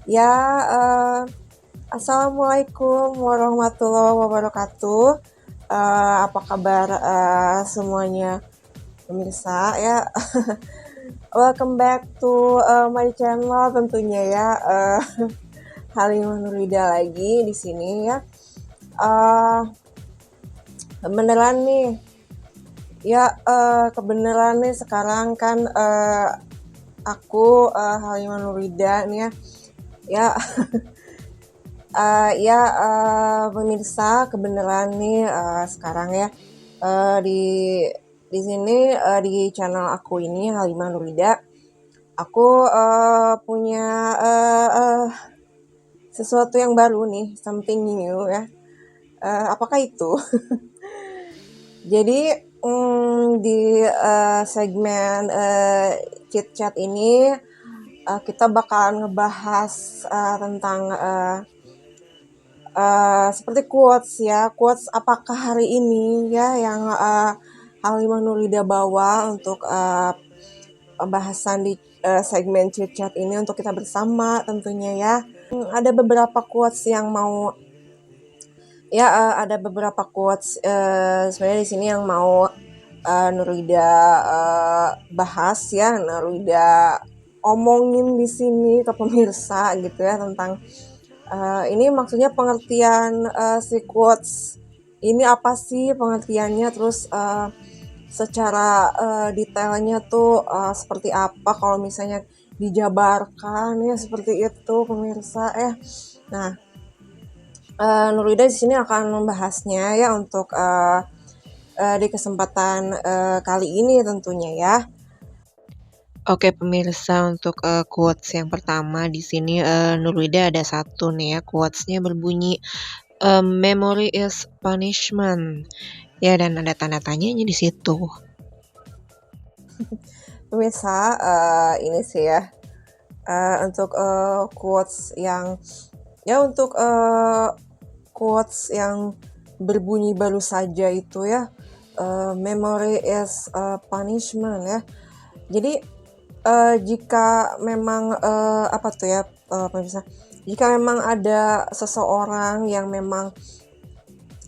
Ya, Assalamualaikum warahmatullahi wabarakatuh. Apa kabar semuanya pemirsa ya? Welcome back to my channel tentunya ya. Halimah Nurida lagi di sini ya. Beneran nih, ya kebenaran nih sekarang kan aku Halimah Nurida nih ya. Ya, pemirsa kebenaran nih sekarang ya di sini di channel aku ini Halimah Nurida aku punya sesuatu yang baru nih, something new ya. Apakah itu? Jadi di segmen chit chat ini kita bakalan ngebahas tentang seperti quotes ya, quotes apakah hari ini ya yang Halimah Nurida bawa untuk bahasan di segmen chit chat ini untuk kita bersama tentunya ya. Ada beberapa quotes yang mau ya ada beberapa quotes sebenarnya di sini yang mau Nurida bahas ya, Nurida omongin di sini ke pemirsa gitu ya tentang ini maksudnya pengertian si quotes ini apa sih pengertiannya, terus secara detailnya tuh seperti apa kalau misalnya dijabarkan ya seperti itu pemirsa ya. Nah, Nurida di sini akan membahasnya ya untuk di kesempatan kali ini tentunya ya. Oke pemirsa, untuk quotes yang pertama di sini Nurwida ada satu nih ya, quotes-nya berbunyi memory is punishment. Ya, dan ada tanda tanyanya di situ. Pemirsa, ini sih ya untuk quotes yang ya untuk quotes yang berbunyi baru saja itu ya, memory is punishment ya. Jadi jika memang apa tuh ya pemirsa, jika memang ada seseorang yang memang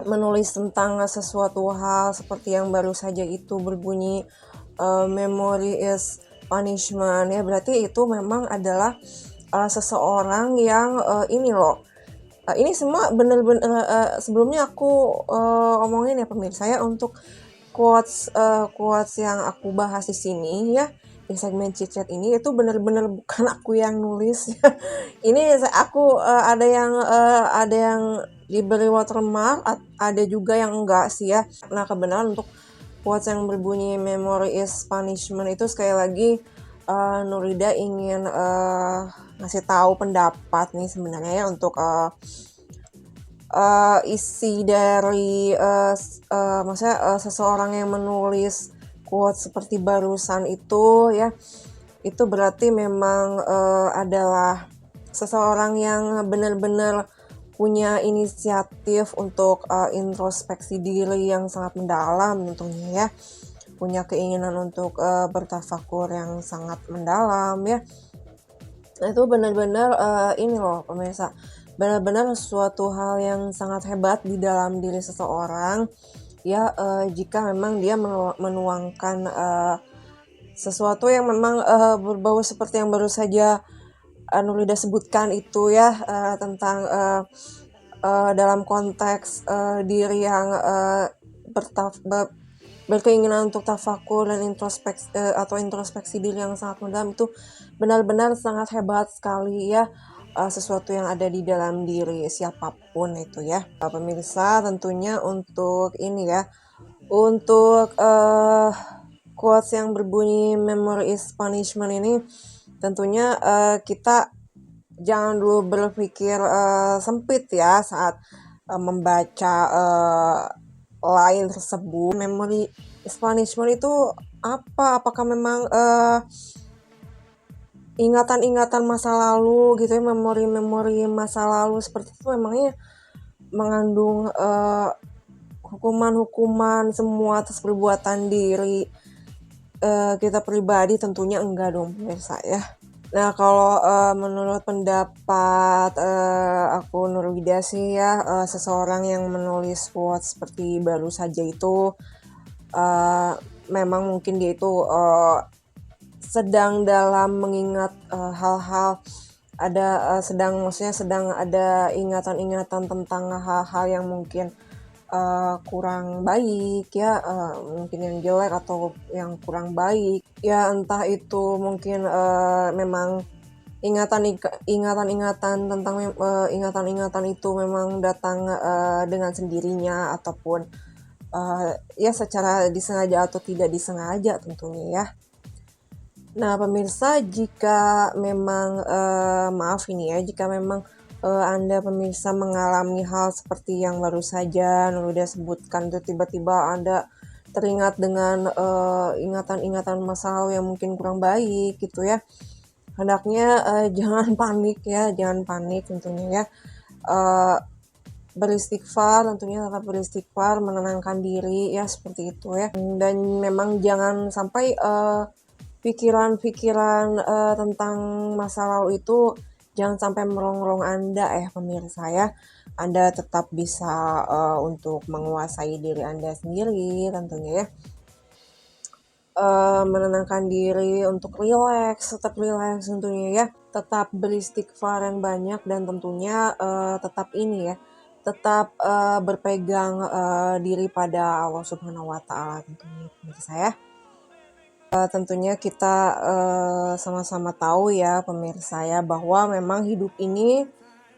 menulis tentang sesuatu hal seperti yang baru saja itu berbunyi memory is punishment ya, berarti itu memang adalah seseorang yang ini loh. Ini semua bener-bener sebelumnya aku omongin ya pemirsa ya, untuk quotes yang aku bahas di sini ya di segmen chit chat ini itu bener-bener bukan aku yang nulis ya. Ini aku ada yang diberi watermark, ada juga yang enggak sih ya. Nah, kebenaran untuk quotes yang berbunyi memory is punishment itu sekali lagi Nurida ingin ngasih tahu pendapat nih sebenarnya ya untuk isi dari maksudnya seseorang yang menulis quote seperti barusan itu ya, itu berarti memang adalah seseorang yang benar-benar punya inisiatif untuk introspeksi diri yang sangat mendalam tentunya ya, punya keinginan untuk bertafakur yang sangat mendalam ya. Nah, itu benar-benar ini loh pemirsa, benar-benar suatu hal yang sangat hebat di dalam diri seseorang ya, jika memang dia menuangkan sesuatu yang memang berbau seperti yang baru saja Nurida sebutkan itu ya, tentang dalam konteks diri yang berkeinginan untuk tafakur dan introspeksi diri yang sangat mendalam, itu benar-benar sangat hebat sekali ya, sesuatu yang ada di dalam diri siapapun itu ya. Pemirsa tentunya untuk ini ya, untuk quotes yang berbunyi memory is punishment ini tentunya kita jangan dulu berpikir sempit ya saat membaca line tersebut. Memory is punishment itu apa? Apakah memang ingatan-ingatan masa lalu gitu ya, memori-memori masa lalu seperti itu memangnya mengandung hukuman-hukuman semua atas perbuatan diri kita pribadi? Tentunya enggak dong pemirsa ya. Nah, kalau menurut pendapat aku Nurwida sih ya, seseorang yang menulis quotes seperti baru saja itu memang mungkin dia itu sedang dalam mengingat hal-hal, ada maksudnya sedang ada ingatan-ingatan tentang hal-hal yang mungkin kurang baik ya, mungkin yang jelek atau yang kurang baik ya, entah itu mungkin memang ingatan-ingatan tentang ingatan-ingatan itu memang datang dengan sendirinya ataupun ya secara disengaja atau tidak disengaja tentunya ya. Nah, pemirsa, jika memang maaf ini ya, jika memang Anda pemirsa mengalami hal seperti yang baru saja Nurida sebutkan, itu tiba-tiba Anda teringat dengan ingatan-ingatan masa lalu yang mungkin kurang baik gitu ya. Hendaknya jangan panik ya, jangan panik tentunya ya. Beristighfar, tentunya tetap beristighfar, menenangkan diri ya, seperti itu ya. Dan memang jangan sampai pikiran-pikiran tentang masa lalu itu jangan sampai merongrong Anda ya pemirsa ya. Anda tetap bisa untuk menguasai diri Anda sendiri tentunya ya. Menenangkan diri untuk rileks, tetap rileks tentunya ya. Tetap beristighfar yang banyak dan tentunya tetap ini ya, tetap berpegang diri pada Allah Subhanahu wa Ta'ala tentunya pemirsa ya. Tentunya kita sama-sama tahu ya pemirsa ya, bahwa memang hidup ini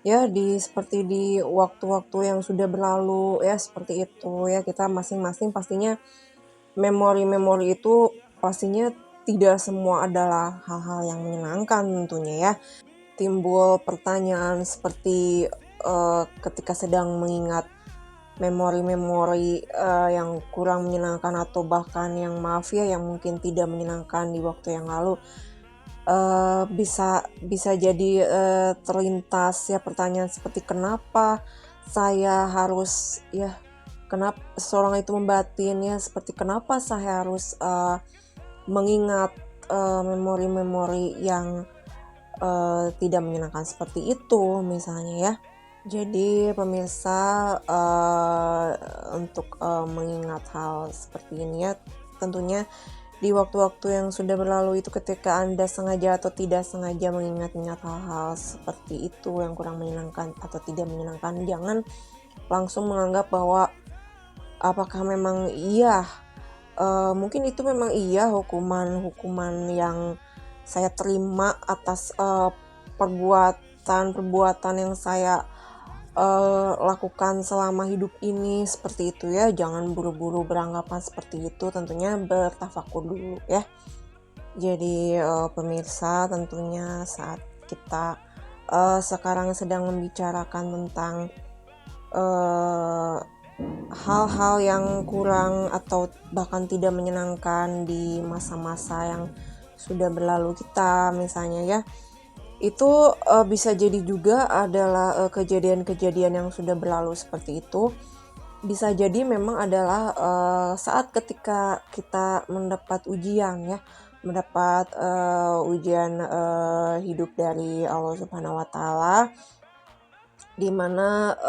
ya seperti di waktu-waktu yang sudah berlalu ya, seperti itu ya, kita masing-masing pastinya memori-memori itu pastinya tidak semua adalah hal-hal yang menyenangkan tentunya ya. Timbul pertanyaan seperti ketika sedang mengingat memori-memori yang kurang menyenangkan atau bahkan yang maaf ya, yang mungkin tidak menyenangkan di waktu yang lalu, bisa jadi terlintas ya pertanyaan seperti kenapa saya harus ya, kenapa seseorang itu membatin ya, seperti kenapa saya harus mengingat memori-memori yang tidak menyenangkan seperti itu misalnya ya. Jadi pemirsa, untuk mengingat hal seperti ini ya, tentunya di waktu-waktu yang sudah berlalu itu, ketika Anda sengaja atau tidak sengaja mengingat-ingat hal-hal seperti itu yang kurang menyenangkan atau tidak menyenangkan, jangan langsung menganggap bahwa apakah memang iya, mungkin itu memang iya hukuman yang saya terima atas perbuatan yang saya lakukan selama hidup ini, seperti itu ya. Jangan buru-buru beranggapan seperti itu, tentunya bertafakur dulu ya. Jadi pemirsa, tentunya saat kita sekarang sedang membicarakan tentang hal-hal yang kurang atau bahkan tidak menyenangkan di masa-masa yang sudah berlalu kita misalnya ya, itu bisa jadi juga adalah kejadian-kejadian yang sudah berlalu seperti itu. Bisa jadi memang adalah saat ketika kita mendapat ujian ya, mendapat ujian hidup dari Allah Subhanahu wa Ta'ala, dimana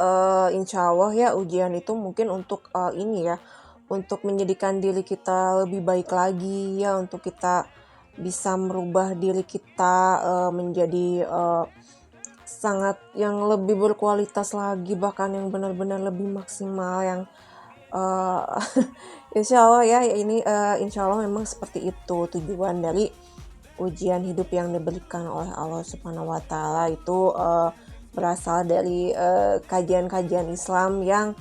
insya Allah ya ujian itu mungkin untuk ini ya, untuk menjadikan diri kita lebih baik lagi ya, untuk kita bisa merubah diri kita menjadi sangat yang lebih berkualitas lagi, bahkan yang benar-benar lebih maksimal, yang uh, insya Allah ya ini insya Allah memang seperti itu tujuan dari ujian hidup yang diberikan oleh Allah Subhanahu wa Ta'ala itu, berasal dari kajian-kajian Islam yang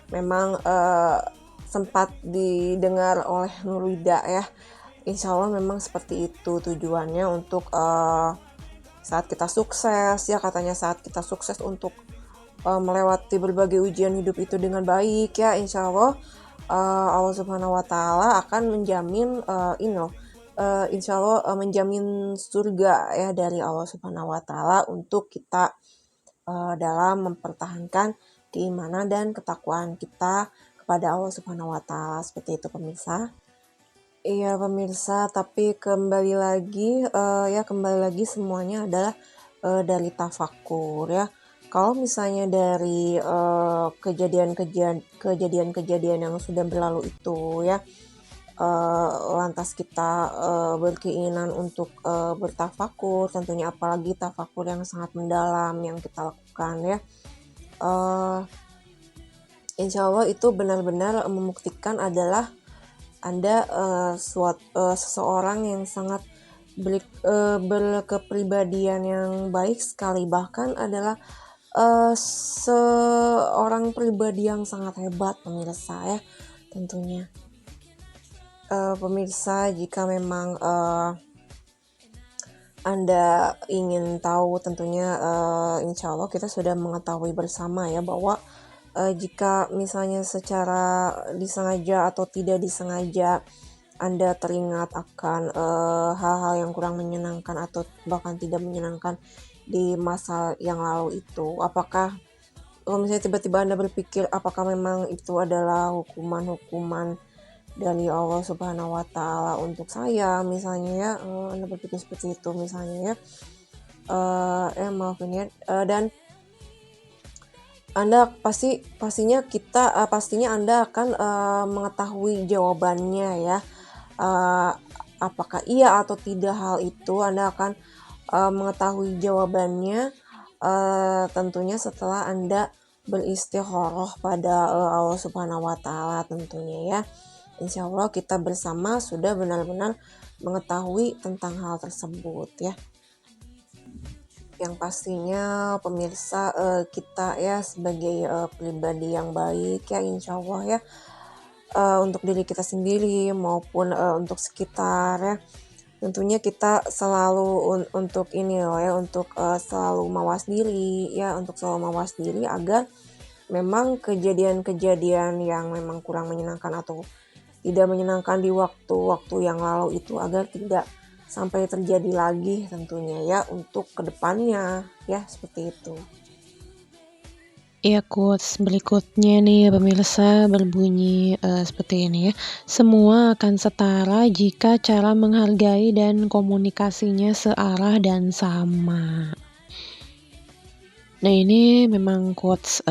memang sempat didengar oleh Nurwida ya. Insya Allah memang seperti itu tujuannya, untuk saat kita sukses ya, katanya saat kita sukses untuk melewati berbagai ujian hidup itu dengan baik ya, insya Allah Allah Subhanahu wa Ta'ala akan menjamin insya Allah menjamin surga ya dari Allah Subhanahu wa Ta'ala untuk kita dalam mempertahankan keimanan dan ketakwaan kita kepada Allah Subhanahu wa Ta'ala, seperti itu pemirsa. Iya pemirsa, tapi kembali lagi semuanya adalah dari tafakur ya. Kalau misalnya dari kejadian-kejadian yang sudah berlalu itu ya, lantas kita berkeinginan untuk bertafakur, tentunya apalagi tafakur yang sangat mendalam yang kita lakukan ya. Uh, Insya Allah itu benar-benar membuktikan adalah Anda seseorang yang sangat berkepribadian yang baik sekali, bahkan adalah seorang pribadi yang sangat hebat pemirsa ya tentunya. Pemirsa, jika memang Anda ingin tahu tentunya insya Allah kita sudah mengetahui bersama ya bahwa jika misalnya secara disengaja atau tidak disengaja Anda teringat akan hal-hal yang kurang menyenangkan atau bahkan tidak menyenangkan di masa yang lalu itu, apakah kalau misalnya tiba-tiba Anda berpikir apakah memang itu adalah hukuman-hukuman dari Allah Subhanahu wa Ta'ala untuk saya, misalnya ya, Anda berpikir seperti itu, misalnya ya, maafin ya, dan Anda pastinya Anda akan mengetahui jawabannya ya, apakah iya atau tidak hal itu, Anda akan mengetahui jawabannya tentunya setelah Anda beristikharah pada Allah Subhanahu wa Ta'ala tentunya ya. Insya Allah kita bersama sudah benar-benar mengetahui tentang hal tersebut ya. Yang pastinya pemirsa kita ya sebagai pribadi yang baik ya insya Allah ya, untuk diri kita sendiri maupun untuk sekitar ya. Tentunya kita selalu untuk ini loh ya, untuk selalu mawas diri ya, untuk selalu mawas diri agar memang kejadian-kejadian yang memang kurang menyenangkan atau tidak menyenangkan di waktu-waktu yang lalu itu agar tidak sampai terjadi lagi tentunya ya untuk kedepannya ya, seperti itu. Iya, quotes berikutnya nih pemirsa berbunyi seperti ini ya. Semua akan setara jika cara menghargai dan komunikasinya searah dan sama. Nah, ini memang quotes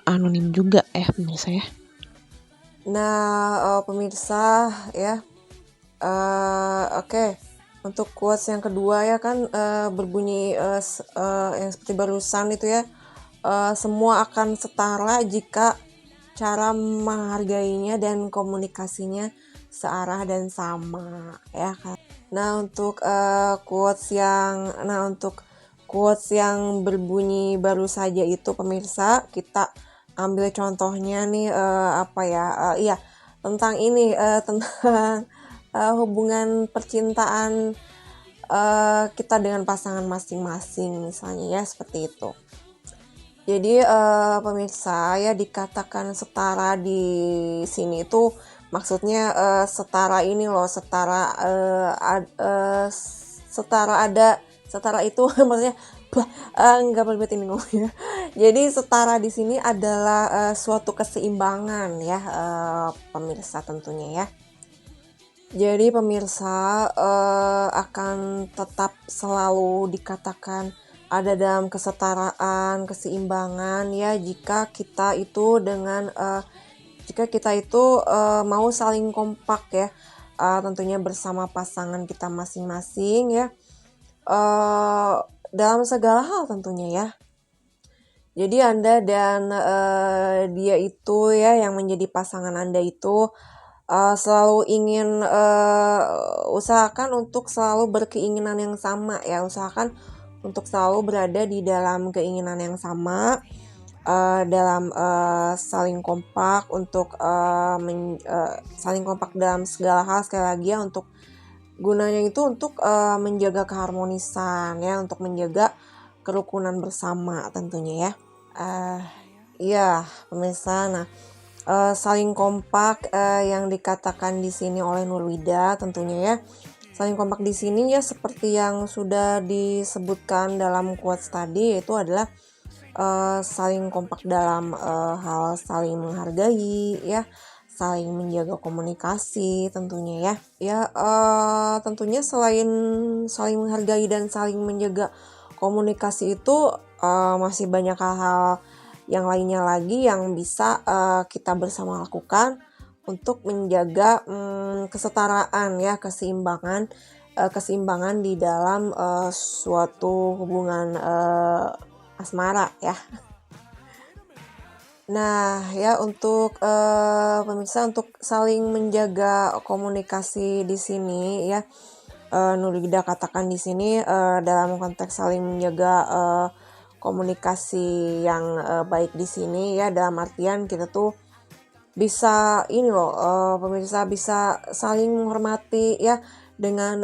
anonim juga ya pemirsa ya. Nah, pemirsa ya, oke. Untuk quotes yang kedua ya kan berbunyi yang seperti barusan itu ya, semua akan setara jika cara menghargainya dan komunikasinya searah dan sama ya kan. Nah, untuk quotes yang berbunyi baru saja itu pemirsa, kita ambil contohnya nih iya tentang ini tentang hubungan percintaan kita dengan pasangan masing-masing misalnya ya, seperti itu. Jadi pemirsa ya, dikatakan setara di sini itu maksudnya setara ini loh, setara itu maksudnya nggak berbuat ini ngomongnya. Jadi setara di sini adalah suatu keseimbangan ya pemirsa tentunya ya. Jadi pemirsa akan tetap selalu dikatakan ada dalam kesetaraan, keseimbangan ya jika kita itu mau saling kompak ya, tentunya bersama pasangan kita masing-masing ya, dalam segala hal tentunya ya. Jadi Anda dan dia itu ya yang menjadi pasangan Anda itu selalu ingin usahakan untuk selalu berkeinginan yang sama ya, usahakan untuk selalu berada di dalam keinginan yang sama, dalam saling kompak untuk saling kompak dalam segala hal, sekali lagi ya, untuk gunanya itu untuk menjaga keharmonisan ya, untuk menjaga kerukunan bersama tentunya ya. Iya pemirsa, nah saling kompak yang dikatakan di sini oleh Nurwida tentunya ya. Saling kompak di sini ya seperti yang sudah disebutkan dalam quotes tadi, yaitu adalah saling kompak dalam hal saling menghargai ya, saling menjaga komunikasi tentunya ya. Ya tentunya selain saling menghargai dan saling menjaga komunikasi itu masih banyak hal-hal yang lainnya lagi yang bisa kita bersama lakukan untuk menjaga kesetaraan ya, keseimbangan di dalam suatu hubungan asmara ya. Nah ya, untuk pemirsa, untuk saling menjaga komunikasi di sini ya, Nurida katakan di sini dalam konteks saling menjaga komunikasi yang baik di sini ya, dalam artian kita tuh bisa ini loh, pemirsa, bisa saling menghormati ya dengan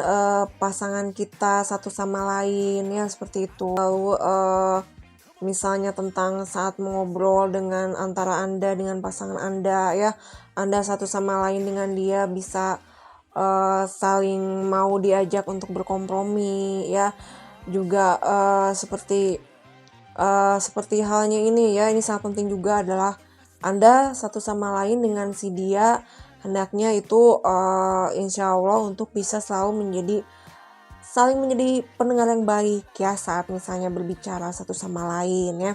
pasangan kita satu sama lain ya, seperti itu. Lalu misalnya tentang saat mengobrol dengan antara Anda dengan pasangan Anda ya, Anda satu sama lain dengan dia bisa saling mau diajak untuk berkompromi ya. Juga seperti halnya ini ya, ini sangat penting juga adalah Anda satu sama lain dengan si dia hendaknya itu insya Allah untuk bisa selalu saling menjadi pendengar yang baik ya saat misalnya berbicara satu sama lain ya.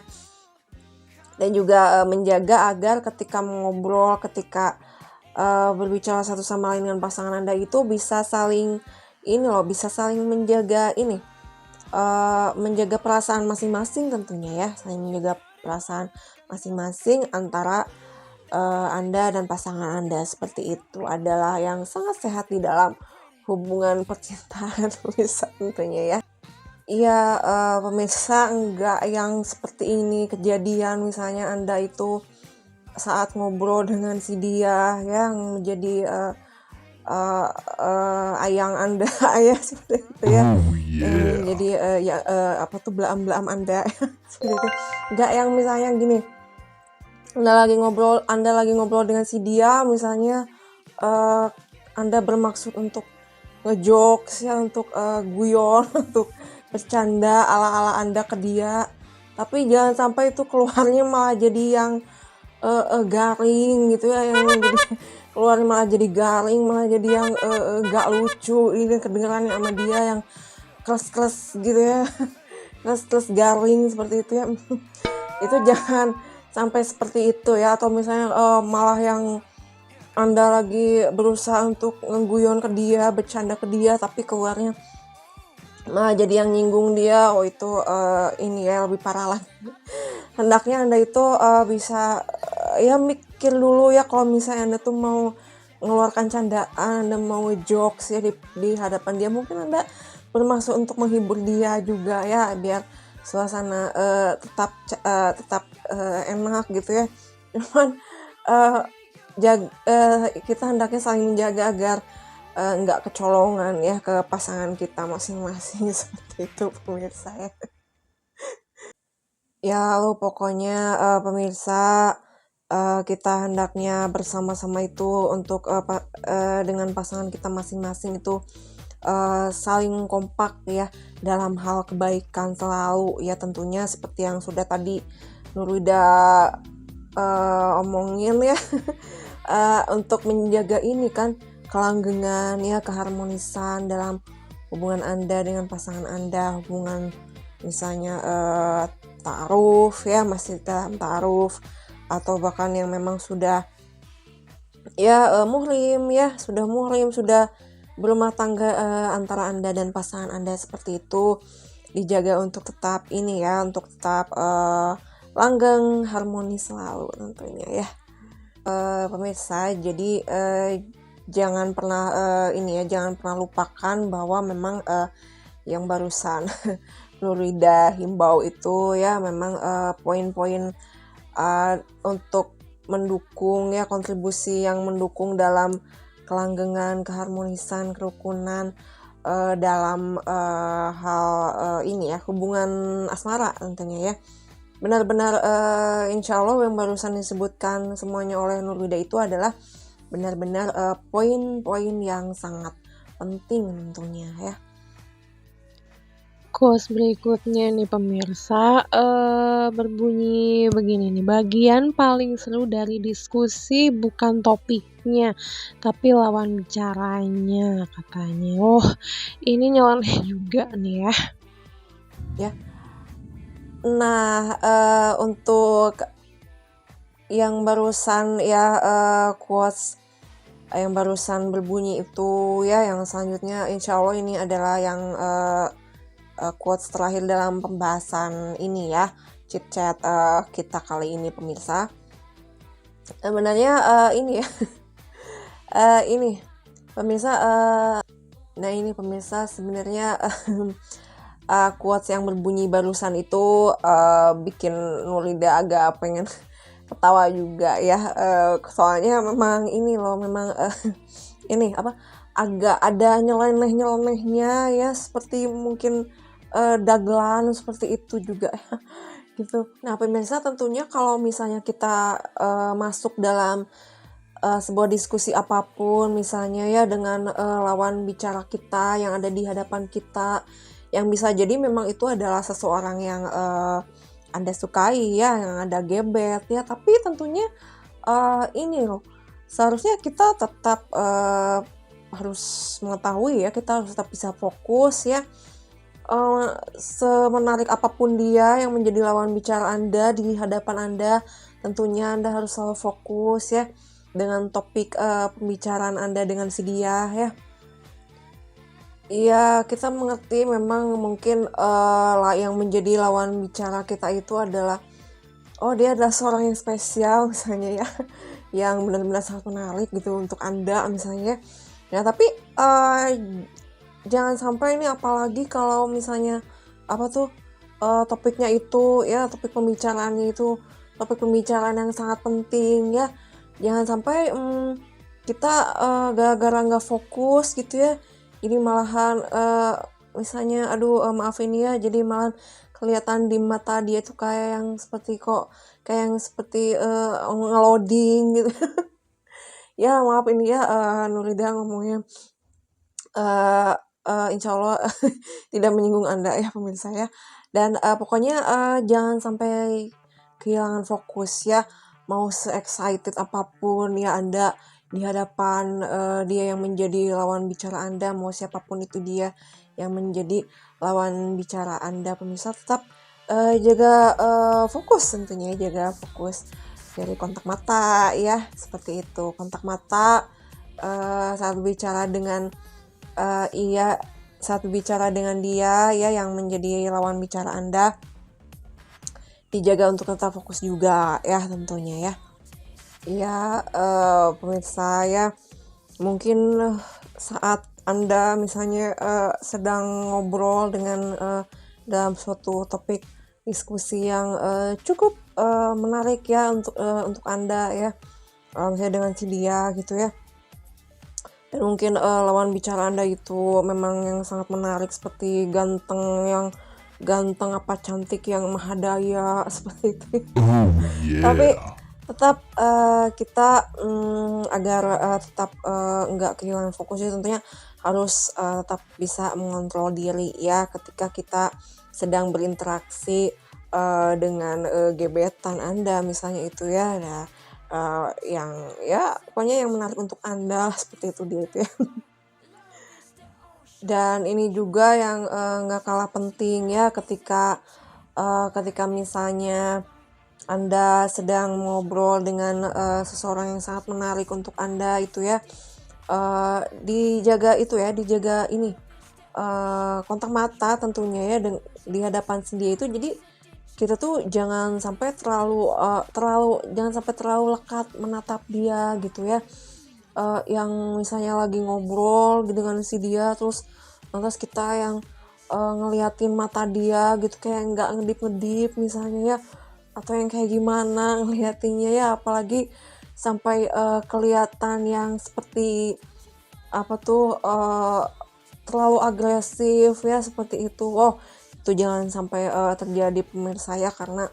Dan juga menjaga agar ketika mengobrol, ketika berbicara satu sama lain dengan pasangan Anda itu bisa saling menjaga perasaan masing-masing tentunya ya, saling menjaga perasaan masing-masing antara Anda dan pasangan Anda, seperti itu adalah yang sangat sehat di dalam hubungan percintaan pemirsa tentunya ya. Iya, pemirsa, enggak yang seperti ini kejadian misalnya Anda itu saat ngobrol dengan si dia yang menjadi ayang Anda ya, seperti itu ya. Jadi belaam-belaam Anda seperti itu. Enggak yang misalnya gini, Anda lagi ngobrol dengan si dia misalnya, Anda bermaksud untuk ngejokes ya, untuk guyon, untuk bercanda ala-ala Anda ke dia, tapi jangan sampai itu keluarnya malah jadi yang garing gitu ya, yang jadi keluarnya malah jadi garing, malah jadi yang gak lucu, ini kedengarannya sama dia yang kles-kles gitu ya, kles-kles garing seperti itu ya. Itu jangan sampai seperti itu ya, atau misalnya malah yang Anda lagi berusaha untuk ngeguyon ke dia, bercanda ke dia, tapi keluarnya malah jadi yang nyinggung dia. Oh itu ini ya lebih parah lagi. Hendaknya Anda itu bisa ya mikir dulu ya, kalau misalnya Anda tuh mau mengeluarkan candaan, Anda mau jokes ya di hadapan dia, mungkin Anda bermaksud untuk menghibur dia juga ya, biar suasana tetap enak gitu ya. Cuman kita hendaknya saling menjaga agar nggak kecolongan ya ke pasangan kita masing-masing seperti itu pemirsa ya. Ya lo pokoknya pemirsa, kita hendaknya bersama-sama itu untuk dengan pasangan kita masing-masing itu saling kompak ya dalam hal kebaikan selalu ya, tentunya seperti yang sudah tadi Nurida omongin ya. Untuk menjaga ini kan kelanggengan ya, keharmonisan dalam hubungan Anda dengan pasangan Anda, hubungan misalnya ta'aruf ya, masih dalam ta'aruf, atau bahkan yang memang sudah ya muhrim ya, sudah berumah tangga antara Anda dan pasangan Anda, seperti itu dijaga untuk tetap ini ya, untuk tetap langgeng harmonis selalu tentunya ya. Pemirsa, jadi jangan pernah jangan pernah lupakan bahwa memang yang barusan Nurida himbau itu ya memang poin-poin untuk mendukung ya, kontribusi yang mendukung dalam kelanggengan, keharmonisan, kerukunan dalam hal ini ya, hubungan asmara tentunya ya. Benar-benar insya Allah yang barusan disebutkan semuanya oleh Nurida itu adalah benar-benar poin-poin yang sangat penting tentunya ya. Quotes berikutnya nih pemirsa, berbunyi begini nih, "Bagian paling seru dari diskusi bukan topiknya, tapi lawan bicaranya," katanya. Oh, ini nyeleneh juga nih ya. ya. Nah, untuk yang barusan ya, quotes yang barusan berbunyi itu ya, yang selanjutnya insya Allah ini adalah yang quotes terakhir dalam pembahasan ini ya, chit chat kita kali ini pemirsa. Sebenarnya ini ya, ini pemirsa, nah ini pemirsa sebenarnya quotes yang berbunyi barusan itu bikin Nurida agak pengen ketawa juga ya, soalnya memang ini loh, memang ini apa, agak ada nyeleneh-nyelenehnya ya, seperti mungkin dagelan seperti itu juga gitu. Nah pemirsa, tentunya kalau misalnya kita masuk dalam sebuah diskusi apapun misalnya ya, dengan lawan bicara kita yang ada di hadapan kita, yang bisa jadi memang itu adalah seseorang yang Anda sukai ya, yang Anda gebet ya, tapi tentunya ini loh, seharusnya kita tetap harus mengetahui ya, kita harus tetap bisa fokus ya, semenarik apapun dia yang menjadi lawan bicara Anda di hadapan Anda, tentunya Anda harus selalu fokus ya dengan topik pembicaraan Anda dengan si dia ya. Iya, kita mengerti memang mungkin yang menjadi lawan bicara kita itu adalah, oh dia adalah seorang yang spesial misalnya ya, yang benar-benar sangat menarik gitu untuk Anda misalnya. Ya tapi jangan sampai ini, apalagi kalau misalnya apa tuh, topiknya itu ya, topik pembicaraannya itu topik pembicaraan yang sangat penting ya. Jangan sampai kita gara-gara nggak fokus gitu ya, jadi malahan misalnya aduh, maaf ini ya, jadi malahan kelihatan di mata dia tuh kayak yang seperti kayak yang seperti nge-loading gitu. Ya maaf ini ya, Nurida ngomongnya insya Allah tidak menyinggung Anda ya pemirsa ya. Dan pokoknya jangan sampai kehilangan fokus ya, mau se-excited apapun ya Anda di hadapan dia yang menjadi lawan bicara Anda, mau siapapun itu dia yang menjadi lawan bicara Anda, pemirsa tetap jaga fokus, tentunya jaga fokus dari kontak mata ya, seperti itu. Kontak mata saat bicara dengan iya, saat bicara dengan dia ya yang menjadi lawan bicara Anda, dijaga untuk tetap fokus juga ya tentunya ya. Iya, pemirsa ya, mungkin saat Anda misalnya sedang ngobrol dengan dalam suatu topik diskusi yang cukup menarik ya untuk Anda ya, misalnya dengan si dia gitu ya. Dan mungkin lawan bicara Anda itu memang yang sangat menarik, seperti ganteng apa cantik yang mahadaya seperti itu. Oh Tapi yeah. tetap kita agar tetap nggak kehilangan fokus ya, tentunya harus tetap bisa mengontrol diri ya ketika kita sedang berinteraksi dengan gebetan Anda misalnya itu ya. Nah, yang ya pokoknya yang menarik untuk Anda seperti itu dia itu ya. Dan ini juga yang nggak kalah penting ya, ketika misalnya Anda sedang ngobrol dengan seseorang yang sangat menarik untuk Anda itu ya, dijaga itu ya, dijaga ini kontak mata tentunya ya di hadapan dia itu. Jadi kita tuh jangan sampai terlalu lekat menatap dia gitu ya, yang misalnya lagi ngobrol gitu dengan si dia, terus lantas kita yang ngeliatin mata dia gitu, kayak nggak ngedip-ngedip misalnya ya, atau yang kayak gimana ngeliatinnya ya, apalagi sampai kelihatan yang seperti apa tuh, terlalu agresif ya seperti itu. Oh, itu jangan sampai terjadi pemirsa ya, karena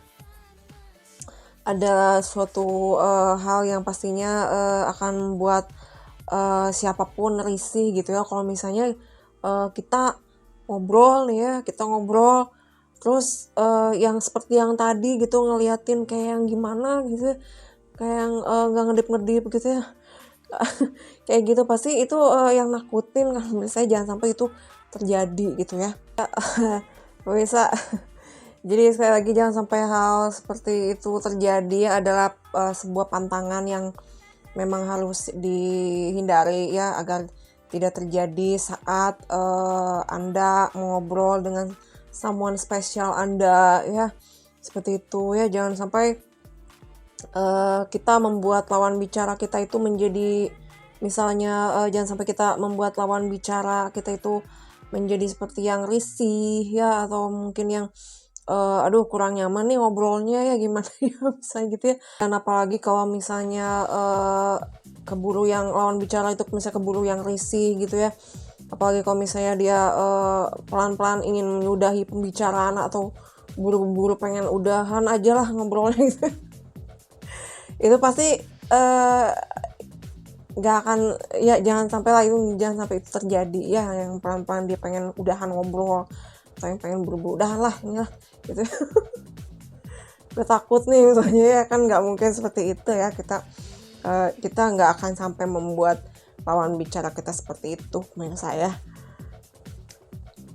ada suatu hal yang pastinya akan membuat siapapun risih gitu ya, kalau misalnya kita ngobrol nih ya, kita ngobrol, terus yang seperti yang tadi gitu ngeliatin kayak yang gimana gitu, kayak yang nggak ngedip-ngedip gitu ya. Kayak gitu pasti itu yang nakutin kan, misalnya jangan sampai itu terjadi gitu ya. Bisa. Jadi sekali lagi jangan sampai hal seperti itu terjadi, adalah sebuah pantangan yang memang harus dihindari ya, agar tidak terjadi saat Anda mengobrol dengan someone spesial Anda ya. Seperti itu ya, jangan sampai kita membuat lawan bicara kita itu menjadi, misalnya jangan sampai kita membuat lawan bicara kita itu menjadi seperti yang risih ya, atau mungkin yang aduh kurang nyaman nih ngobrolnya ya, gimana ya, misalnya gitu ya. Dan apalagi kalau misalnya keburu yang lawan bicara itu misalnya keburu yang risih gitu ya, apalagi kalau misalnya dia pelan-pelan ingin menyudahi pembicaraan atau buru-buru pengen udahan aja lah ngobrolnya gitu. Itu pasti nggak akan ya, jangan sampai itu terjadi ya, yang pelan-pelan dia pengen udahan ngobrol atau yang pengen buru-buru udahan lah inilah gitu. Udah takut nih misalnya ya, kan nggak mungkin seperti itu ya, kita nggak akan sampai membuat lawan bicara kita seperti itu menurut saya.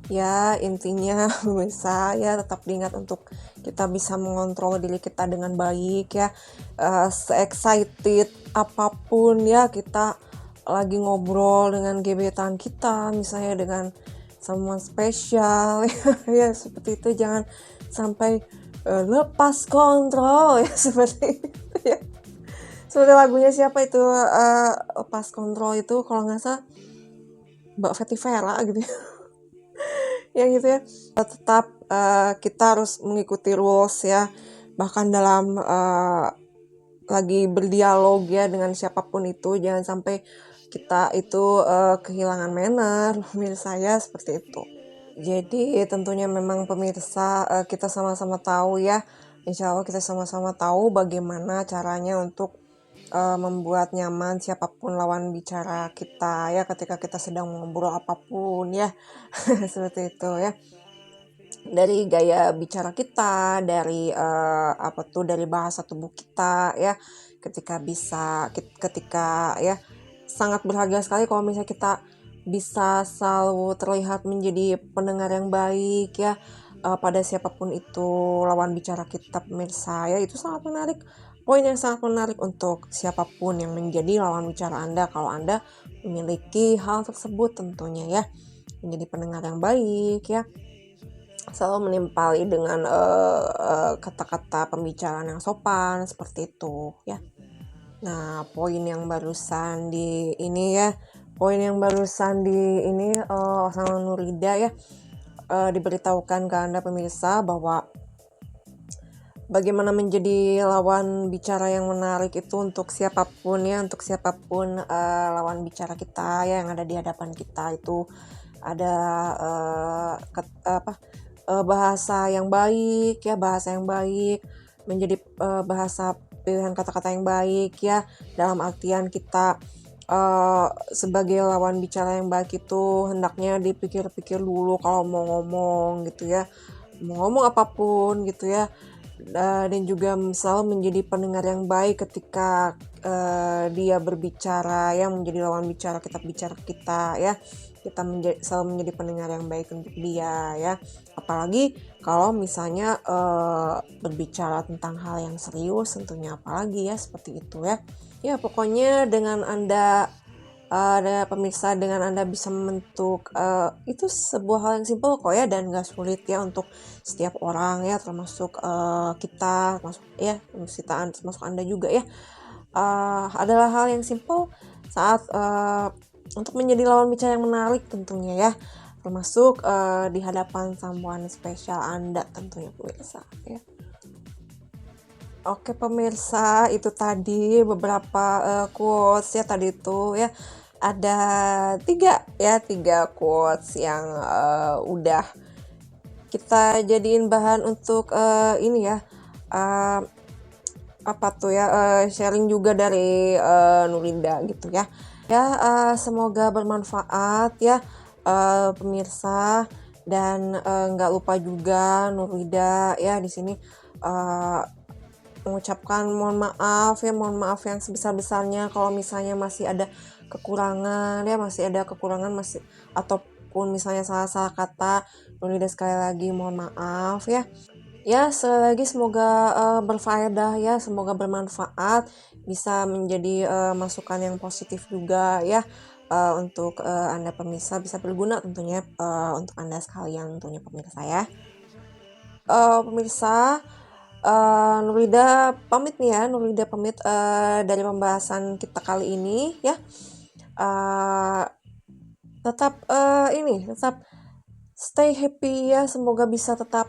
Ya intinya bisa ya, tetap diingat untuk kita bisa mengontrol diri kita dengan baik ya. Se-excited apapun ya kita lagi ngobrol dengan gebetan kita, misalnya dengan someone spesial ya, seperti itu, jangan sampai lepas kontrol ya, seperti itu ya. Seperti lagunya siapa itu, lepas kontrol itu, kalau nggak salah Mbak Fetty Vera gitu ya. Ya gitu ya. Tetap kita harus mengikuti rules ya, bahkan dalam lagi berdialog ya dengan siapapun itu, jangan sampai kita itu kehilangan manner, pemirsa ya, seperti itu. Jadi tentunya memang pemirsa, kita sama-sama tahu ya, insya Allah kita sama-sama tahu bagaimana caranya untuk membuat nyaman siapapun lawan bicara kita ya, ketika kita sedang ngobrol apapun ya. Seperti itu ya. Dari gaya bicara kita, dari dari bahasa tubuh kita ya, ketika ya, sangat berharga sekali kalau misalnya kita bisa selalu terlihat menjadi pendengar yang baik ya, pada siapapun itu lawan bicara kita, pemirsa ya. Itu sangat menarik, poin yang sangat menarik untuk siapapun yang menjadi lawan bicara Anda, kalau Anda memiliki hal tersebut tentunya ya, menjadi pendengar yang baik ya, selalu menimpali dengan kata-kata pembicaraan yang sopan, seperti itu ya. Nah, poin yang barusan di ini sama Nurida ya, diberitahukan ke Anda pemirsa bahwa bagaimana menjadi lawan bicara yang menarik itu untuk siapapun ya, lawan bicara kita ya yang ada di hadapan kita itu ada bahasa yang baik ya, menjadi bahasa pilihan kata-kata yang baik ya, dalam artian kita sebagai lawan bicara yang baik itu hendaknya dipikir-pikir dulu kalau mau ngomong gitu ya, mau ngomong apapun gitu ya, dan juga selalu menjadi pendengar yang baik ketika dia berbicara ya, menjadi lawan bicara kita ya, kita selalu menjadi pendengar yang baik untuk dia ya, apalagi kalau misalnya berbicara tentang hal yang serius tentunya, apalagi ya, seperti itu ya. Ya pokoknya dengan Anda ada pemirsa, dengan Anda bisa membentuk itu sebuah hal yang simpel kok ya, dan gak sulit ya untuk setiap orang ya, termasuk kita, termasuk Anda juga ya. Adalah hal yang simpel saat untuk menjadi lawan bicara yang menarik tentunya ya, termasuk di hadapan someone spesial Anda tentunya pemirsa ya. Oke pemirsa, itu tadi beberapa quotes ya, tadi itu ya ada tiga quotes yang udah kita jadiin bahan untuk ini ya, sharing juga dari Nurinda gitu ya. Ya semoga bermanfaat ya pemirsa. Dan nggak lupa juga Nurwida ya di sini mengucapkan mohon maaf yang sebesar-besarnya kalau misalnya masih ada kekurangan ya, masih ataupun misalnya salah-salah kata. Nurwida sekali lagi mohon maaf ya. Ya, sekali lagi semoga berfaedah ya, semoga bermanfaat, bisa menjadi masukan yang positif juga ya, untuk Anda pemirsa, bisa berguna tentunya untuk Anda sekalian tentunya pemirsa ya. Pemirsa, Nurida pamit nih ya, Nurida pamit dari pembahasan kita kali ini ya. Tetap tetap stay happy ya, semoga bisa tetap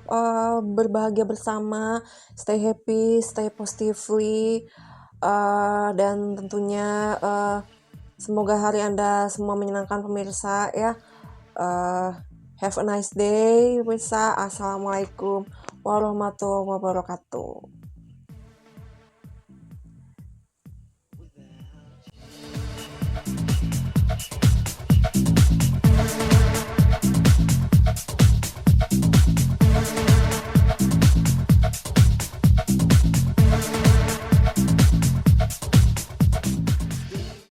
berbahagia bersama, stay happy, stay positively, dan tentunya semoga hari Anda semua menyenangkan pemirsa ya. Have a nice day pemirsa. Assalamualaikum warahmatullahi wabarakatuh.